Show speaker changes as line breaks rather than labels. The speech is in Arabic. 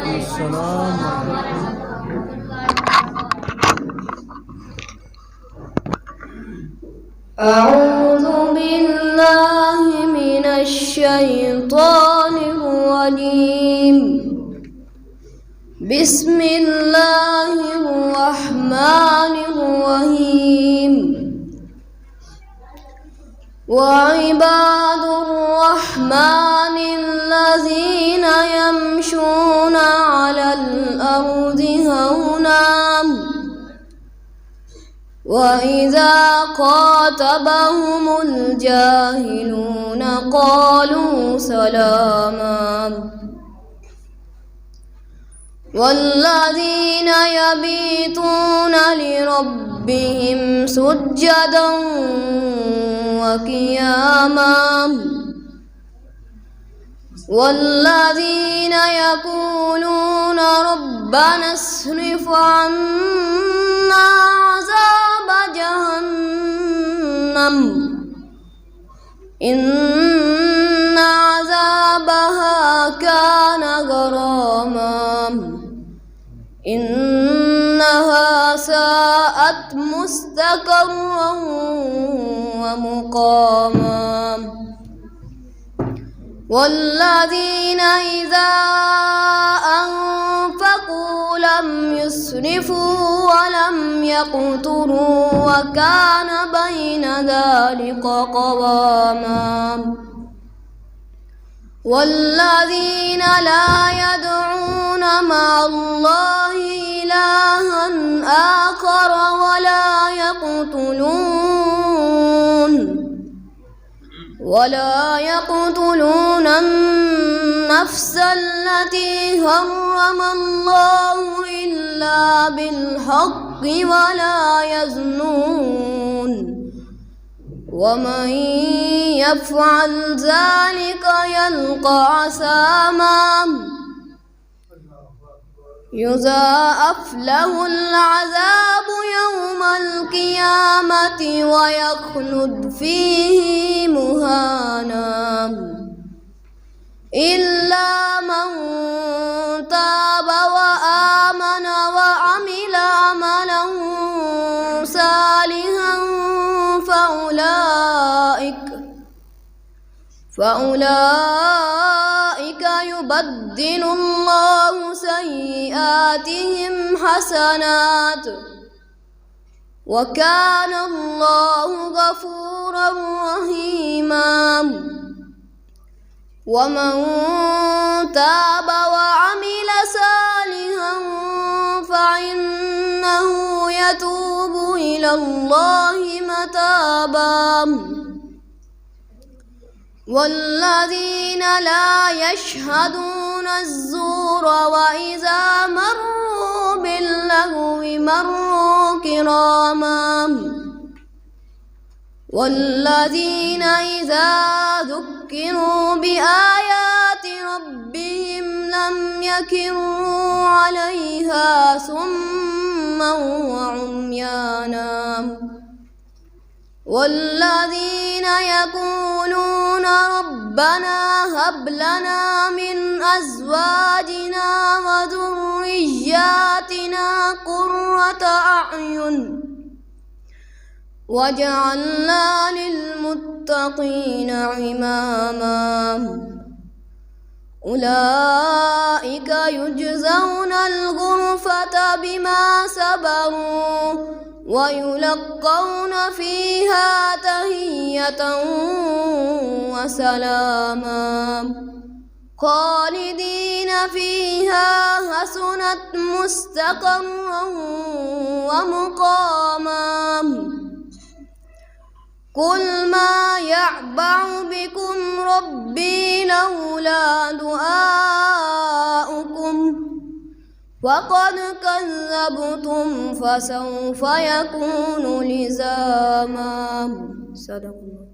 السلام.
أعوذ بالله من الشيطان الرجيم. بسم الله الرحمن الرحيم. وعباد الرحمن الذين يمشون على الأرض هونا وإذا خاطبهم الجاهلون قالوا سلاما. والذين يبيتون لربهم سجدا وقياما والذين يقولون ربنا اصرف عنا عذاب جهنم إن عذابها كان غراما إنها ساءت مستقرا ومقاما. والذين إذا أنفقوا لم يسرفوا ولم يقتروا وكان بين ذلك قواما. والذين لا يدعون مع الله إلها آخر ولا يقتلون النفس التي حرم الله إلا بالحق ولا يزنون ومن يفعل ذلك يلقى عثاما يضاعف له العذاب يوم القيامة ويخلد فيه مهانا إلا من تاب وآمن وعمل عملا صالحا فأولئك يبدل الله سيئاتهم حسنات وكان الله غفورا رحيما. ومن تاب وعمل صالحا فإنه يتوب إلى الله متابا. والذين لا يشهدون الزور وإذا مروا باللغو مروا كراما. والذين إذا ذكروا بآيات ربهم لم يكروا عليها صما وعميانا. والذين يقولون ربنا هب لنا من أزواجنا وذرياتنا قرة أعين واجعلنا للمتقين إماما. أولئك يجزون الغرفة بما صبروا ويلقون فيها تحية وسلاما خالدين فيها حسنت مستقرا ومقاما. قل ما يعبأ بكم ربي لولا دعاؤكم وقد كذبتم فسوف يكون لزاما. صدق الله.